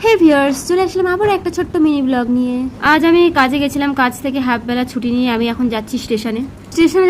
হে viewers, চলে আসলাম আবার একটা ছোট্ট মিনি ব্লগ নিয়ে। আজ আমি কাজে গেছিলাম, কাজ থেকে হাফ বেলা ছুটি নিয়ে আমি এখন যাচ্ছি স্টেশনে।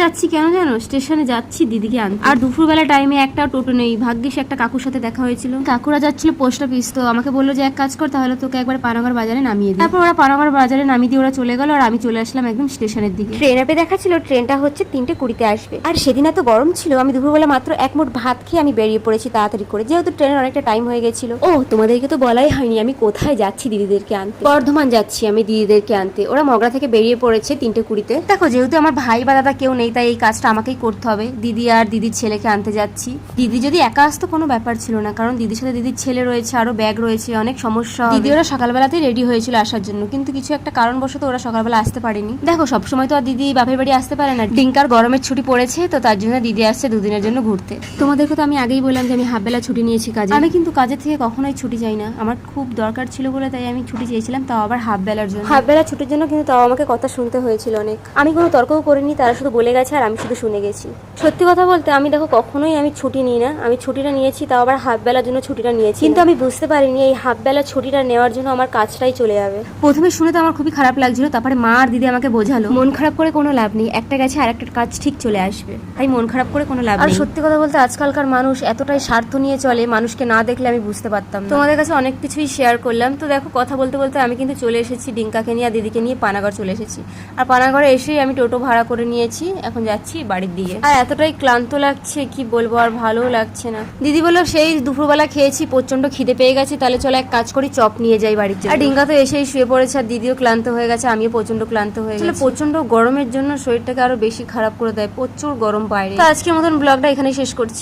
যাচ্ছি কেন জানো? স্টেশনে যাচ্ছি দিদিকে আনতে। আর দুপুরবেলা টাইমে একটা টোটো নেই, ভাগ্যিস একটা কাকুর সাথে দেখা হয়েছিল। কাকুরা যাচ্ছিল পোস্ট অফিস, তো আমাকে বললো যে এক কাজ কর, তাহলে তোকে একবার পানাগড় বাজারে নামিয়ে দিই। তারপর ওরা পানাগড় বাজারে নামিয়ে দিয়ে ওরা চলে গেল, আর আমি চলে আসলাম একদম স্টেশনের দিকে। ট্রেন অ্যাপে দেখাচ্ছিল ট্রেনটা হচ্ছে 3:20 আসবে। আর সেদিন এত গরম ছিল, আমি দুপুরবেলা মাত্র এক মুঠ ভাত খেয়ে আমি বেরিয়ে পড়েছি তাড়াতাড়ি করে, যেহেতু ট্রেনের অনেকটা টাইম হয়ে গেছিল। ও তোমাদেরকে তো বলাই হয়নি আমি কোথায় যাচ্ছি দিদিদেরকে আনতে। বর্ধমান যাচ্ছি আমি দিদিদেরকে আনতে। ওরা মগরা থেকে বেরিয়ে পড়েছে 3:20-তে। দেখো, যেহেতু আমার ভাই বা দাদা কেউ নেই, তাই এই কাজটা আমাকেই করতে হবে। দিদি আর দিদির ছেলেকে আনতে যাচ্ছি। দিদি যদি একা আসতো কোনো ব্যাপার ছিল না, কারণ দিদির সাথে দিদির ছেলে রয়েছে, আরো ব্যাগ রয়েছে, অনেক সমস্যা। দিদি ওরা সকালবেলাতেই রেডি হয়েছিল আসার জন্য, কিন্তু কিছু একটা কারণবশত ওরা সকালবেলা আসতে পারেনি। দেখো, সবসময় তো আর দিদি বাপের বাড়ি আসতে পারে না। ডিঙ্কার গরমের ছুটি পড়েছে, তো তার জন্য দিদি আসছে দুদিনের জন্য ঘুরতে। তোমাদেরকে তো আমি আগেই বললাম যে আমি হাফ বেলা ছুটি নিয়েছি কাজে। আমি কিন্তু কাজের থেকে কখনোই ছুটি চাই না, আমার খুব দরকার ছিল বলে তাই আমি ছুটি চেয়েছিলাম, তাও আবার হাফ বেলার জন্য। হাফ বেলা ছুটির জন্য কিন্তু তাও আমাকে কথা শুনতে হয়েছিল অনেক। আমি কোনো তর্কও করিনি, তারা শুধু বলে গেছে আর আমি শুধু শুনে গেছি। সত্যি কথা বলতে আমি দেখো কখনোই আমি ছুটি নিই না। আমি ছুটিটা নিয়েছি, তাও আবার হাফ বেলার জন্য ছুটিটা নিয়েছি, কিন্তু আমি বুঝতে পারিনি এই হাফ বেলা ছুটিটা নেওয়ার জন্য আমার কাজটাই চলে যাবে। প্রথমে শুনে তো আমার খুবই খারাপ লাগছিল, তারপরে মা আর দিদি আমাকে বোঝালো মন খারাপ করে কোনো লাভ নেই, একটা গেছে আর একটা কাজ ঠিক চলে আসবে, তাই মন খারাপ করে কোনো লাভ নেই। আর সত্যি কথা বলতে আজকালকার মানুষ এতটাই স্বার্থ নিয়ে চলে, মানুষকে না দেখলে আমি বুঝতে পারতাম না। তোমাদের কাছে অনেক কিছুই শেয়ার করলাম। তো দেখো, কথা বলতে বলতে আমি কিন্তু চলে এসেছি ডিঙ্কাকে নিয়ে আর দিদিকে নিয়ে পানাগড় চলে এসেছি। আর পানাগড়ে এসেই আমি টোটো ভাড়া করে নিয়েছি, এখন যাচ্ছি বাড়ির দিকে। আর এতটাই ক্লান্ত লাগছে কি বলবো, আর ভালোও লাগছে না। দিদি বললো সেই দুপুরবেলা খেয়েছি, প্রচন্ড খিদে পেয়ে গেছে, তাহলে চলো এক কাজ করি চপ নিয়ে যাই বাড়িতে। আর ডিঙ্কা তো এসেই শুয়ে পড়েছে, আর দিদিও ক্লান্ত হয়ে গেছে, আমিও প্রচন্ড ক্লান্ত হয়ে গেছি। প্রচন্ড গরমের জন্য শরীরটাকে আরো বেশি খারাপ করে দেয়, প্রচুর গরম বাইরে। তো আজকের মতন ব্লগটা এখানেই শেষ করছি।